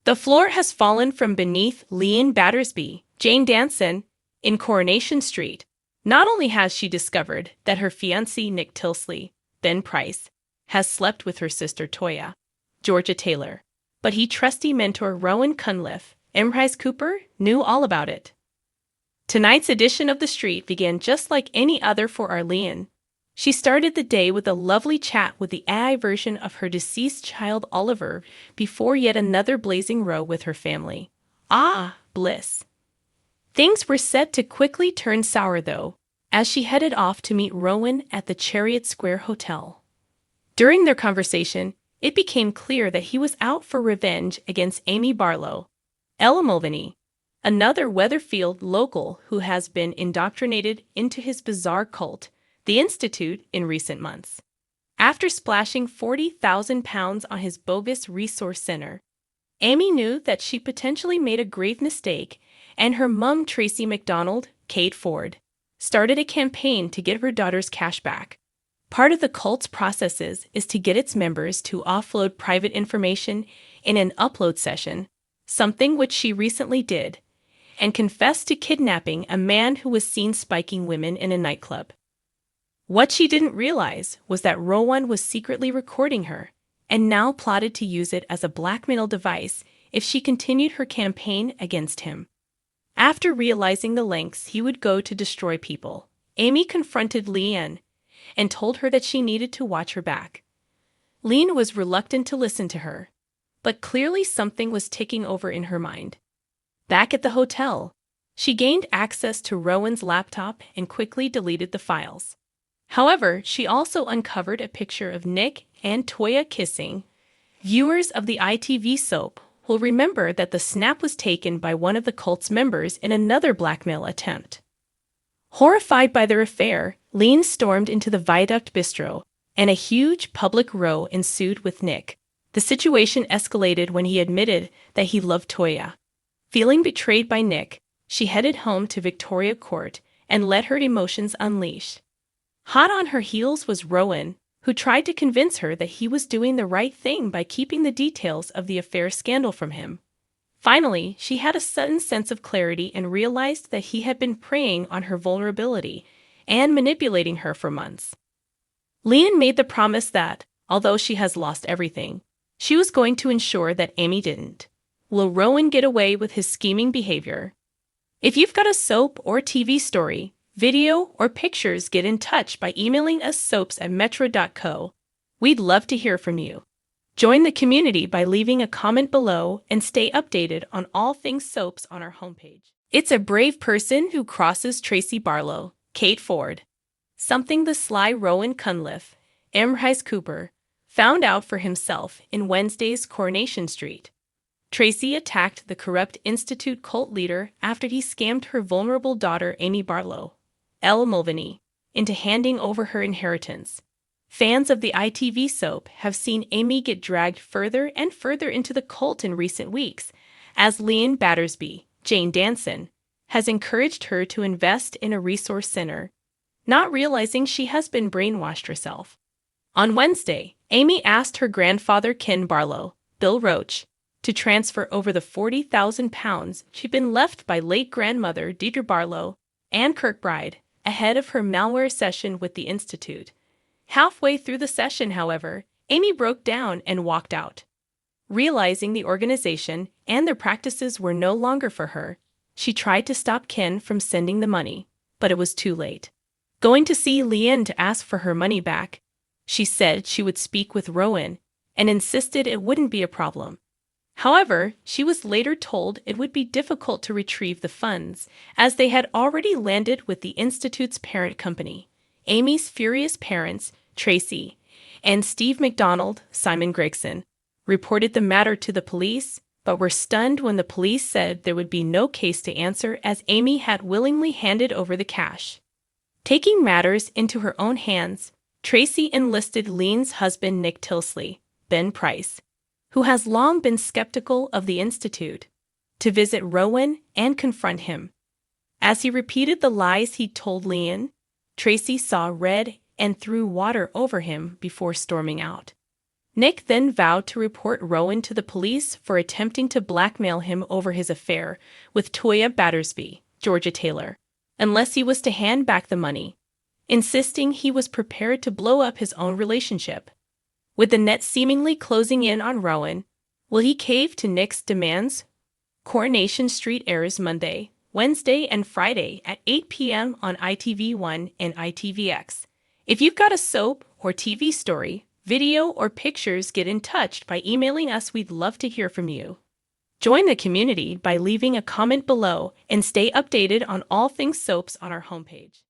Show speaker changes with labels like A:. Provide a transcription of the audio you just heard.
A: The floor has fallen from beneath Leanne Battersby, Jane Danson, in Coronation Street. Not only has she discovered that her fiancé Nick Tilsley, Ben Price, has slept with her sister Toya, Georgia Taylor, but he trusty mentor Rowan Cunliffe, Price Cooper, knew all about it. Tonight's edition of The Street began just like any other for our Leanne. She started the day with a lovely chat with the AI version of her deceased child Oliver before yet another blazing row with her family. Ah, bliss. Things were set to quickly turn sour, though, as she headed off to meet Rowan at the Chariot Square Hotel. During their conversation, it became clear that he was out for revenge against Amy Barlow, Ella Mulvaney, another Weatherfield local who has been indoctrinated into his bizarre cult, the Institute, in recent months. After splashing £40,000 on his bogus resource center, Amy knew that she potentially made a grave mistake, and her mum, Tracy McDonald, Kate Ford, started a campaign to get her daughter's cash back. Part of the cult's processes is to get its members to offload private information in an upload session, something which she recently did, and confessed to kidnapping a man who was seen spiking women in a nightclub. What she didn't realize was that Rowan was secretly recording her, and now plotted to use it as a blackmail device if she continued her campaign against him. After realizing the lengths he would go to destroy people, Amy confronted Leanne and told her that she needed to watch her back. Leanne was reluctant to listen to her, but clearly something was ticking over in her mind. Back at the hotel, she gained access to Rowan's laptop and quickly deleted the files. However, she also uncovered a picture of Nick and Toya kissing. Viewers of the ITV soap will remember that the snap was taken by one of the cult's members in another blackmail attempt. Horrified by their affair, Leanne stormed into the Viaduct Bistro, and a huge public row ensued with Nick. The situation escalated when he admitted that he loved Toya. Feeling betrayed by Nick, she headed home to Victoria Court and let her emotions unleash. Hot on her heels was Rowan, who tried to convince her that he was doing the right thing by keeping the details of the affair scandal from him. Finally, she had a sudden sense of clarity and realized that he had been preying on her vulnerability and manipulating her for months. Leanne made the promise that, although she has lost everything, she was going to ensure that Amy didn't. Will Rowan get away with his scheming behavior? If you've got a soap or TV story, video, or pictures, get in touch by emailing us soaps@metro.co. We'd love to hear from you. Join the community by leaving a comment below and stay updated on all things soaps on our homepage. It's a brave person who crosses Tracy Barlow, Kate Ford. Something the sly Rowan Cunliffe, Price Cooper, found out for himself in Wednesday's Coronation Street. Tracy attacked the corrupt Institute cult leader after he scammed her vulnerable daughter Amy Barlow, Ella Mulvaney, into handing over her inheritance. Fans of the ITV soap have seen Amy get dragged further and further into the cult in recent weeks, as Leanne Battersby, Jane Danson, has encouraged her to invest in a resource center, not realizing she has been brainwashed herself. On Wednesday, Amy asked her grandfather Ken Barlow, Bill Roach, to transfer over the £40,000 she'd been left by late grandmother Deidre Barlow and Kirkbride ahead of her malware session with the Institute. Halfway through the session, however, Amy broke down and walked out. Realizing the organization and their practices were no longer for her, she tried to stop Ken from sending the money, but it was too late. Going to see Leanne to ask for her money back, she said she would speak with Rowan and insisted it wouldn't be a problem. However, she was later told it would be difficult to retrieve the funds, as they had already landed with the Institute's parent company. Amy's furious parents, Tracy, and Steve McDonald, Simon Gregson, reported the matter to the police, but were stunned when the police said there would be no case to answer as Amy had willingly handed over the cash. Taking matters into her own hands, Tracy enlisted Leanne's husband Nick Tilsley, Ben Price, who has long been skeptical of the Institute, to visit Rowan and confront him. As he repeated the lies he'd told Leanne, Tracy saw red and threw water over him before storming out. Nick then vowed to report Rowan to the police for attempting to blackmail him over his affair with Toya Battersby, Georgia Taylor, unless he was to hand back the money, insisting he was prepared to blow up his own relationship. With the net seemingly closing in on Rowan, will he cave to Nick's demands? Coronation Street airs Monday, Wednesday, and Friday at 8 p.m. on ITV1 and ITVX. If you've got a soap or TV story, video, or pictures, get in touch by emailing us. We'd love to hear from you. Join the community by leaving a comment below and stay updated on all things soaps on our homepage.